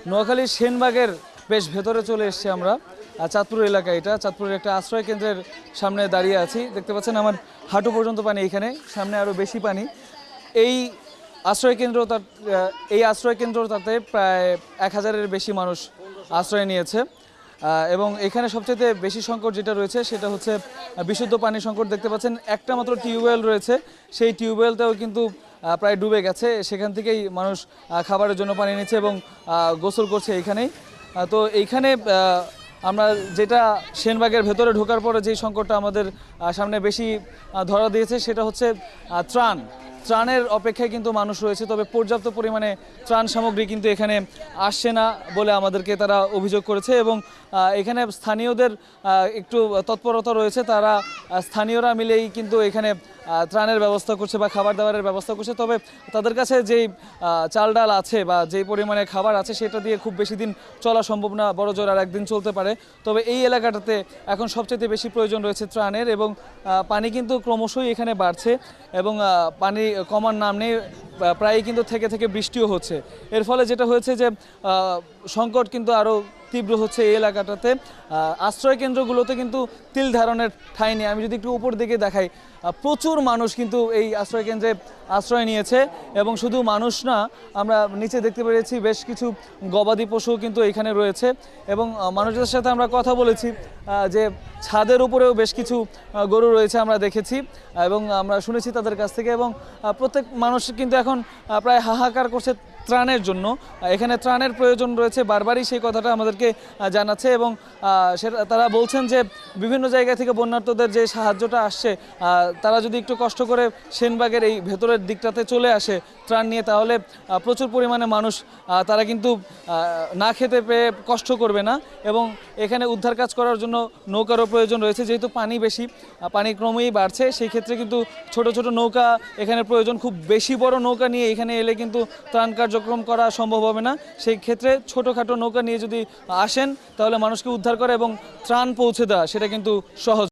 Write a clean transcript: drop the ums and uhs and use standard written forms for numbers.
নোয়াখালীর সেনবাগের বেশ ভেতরে চলে এসেছি আমরা। চাঁদপুর এলাকা, এটা চাঁদপুরের একটা আশ্রয় কেন্দ্রের সামনে দাঁড়িয়ে আছি। দেখতে পাচ্ছেন আমার হাঁটু পর্যন্ত পানি, এখানে সামনে আরও বেশি পানি। এই আশ্রয় কেন্দ্রটাতে প্রায় 1000-এর বেশি মানুষ আশ্রয় নিয়েছে। এবং এখানে সবচেয়ে বেশি সংকট যেটা রয়েছে সেটা হচ্ছে বিশুদ্ধ পানি সংকট। দেখতে পাচ্ছেন একটা মাত্র টিউবওয়েল রয়েছে, সেই টিউবওয়েলটাও কিন্তু প্রায় ডুবে গেছে। সেখান থেকেই মানুষ খাবারের জন্য পানি নিচ্ছে এবং গোসল করছে এইখানেই। তো এইখানে আমরা যেটা সেনবাগের ভেতরে ঢোকার পরে যেই সংকটটা আমাদের সামনে বেশি ধরা দিয়েছে সেটা হচ্ছে ত্রাণের অপেক্ষায় কিন্তু মানুষ রয়েছে, তবে পর্যাপ্ত পরিমাণে ত্রাণ সামগ্রী কিন্তু এখানে আসছে না বলে আমাদেরকে তারা অভিযোগ করেছে। এবং এখানে স্থানীয়দের একটু তৎপরতা রয়েছে, তারা স্থানীয়রা মিলেই কিন্তু এখানে ত্রাণের ব্যবস্থা করছে বা খাবার দাবারের ব্যবস্থা করছে। তবে তাদের কাছে যেই চাল ডাল আছে বা যেই পরিমাণে খাবার আছে সেটা দিয়ে খুব বেশি দিন চলা সম্ভব না, বড় জোর আর একদিন চলতে পারে। তবে এই এলাকাটাতে এখন সবচেয়ে বেশি প্রয়োজন রয়েছে ত্রাণের, এবং পানি কিন্তু ক্রমশই এখানে বাড়ছে এবং পানি কমার নাম নেই। প্রায়ই কিন্তু থেকে থেকে বৃষ্টিও হচ্ছে। এর ফলে যেটা হয়েছে যে সংকট কিন্তু আরও তীব্র হচ্ছে এই এলাকাটাতে। আশ্রয় কেন্দ্রগুলোতে কিন্তু তিল ধারণের ঠাঁই নেই। আমি যদি একটু উপর দিকে দেখাই, প্রচুর মানুষ কিন্তু এই আশ্রয় কেন্দ্রে আশ্রয় নিয়েছে। এবং শুধু মানুষ না, আমরা নিচে দেখতে পেরেছি বেশ কিছু গবাদি পশুও কিন্তু এখানে রয়েছে। এবং মানুষদের সাথে আমরা কথা বলেছি যে ছাদের উপরেও বেশ কিছু গরু রয়েছে আমরা দেখেছি এবং আমরা শুনেছি তাদের কাছ থেকে। এবং প্রত্যেক মানুষ কিন্তু এখন প্রায় হাহাকার করছে ত্রাণের জন্য। এখানে ত্রাণের প্রয়োজন রয়েছে, বারবারই সেই কথাটা আমাদেরকে জানাচ্ছে। এবং তারা বলছেন যে বিভিন্ন জায়গা থেকে বন্যার্তদের যে সাহায্যটা আসছে, তারা যদি একটু কষ্ট করে সেনবাগের এই ভেতরের দিকটাতে চলে আসে ত্রাণ নিয়ে, তাহলে প্রচুর পরিমাণে মানুষ তারা কিন্তু না খেতে পেয়ে কষ্ট করবে না। এবং এখানে উদ্ধার কাজ করার জন্য নৌকারও প্রয়োজন রয়েছে, যেহেতু পানি বেশি, পানি ক্রমেই বাড়ছে। সেই ক্ষেত্রে কিন্তু ছোট ছোট নৌকা এখানে প্রয়োজন। খুব বেশি বড় নৌকা নিয়ে এখানে এলে কিন্তু ত্রাণ কার্যক্রম করা সম্ভব হবে না। সেই ক্ষেত্রে ছোটোখাটো নৌকা নিয়ে যদি আসেন তাহলে মানুষকে উদ্ধার করা এবং ত্রাণ পৌঁছে দেওয়া সেটা কিন্তু সহজ।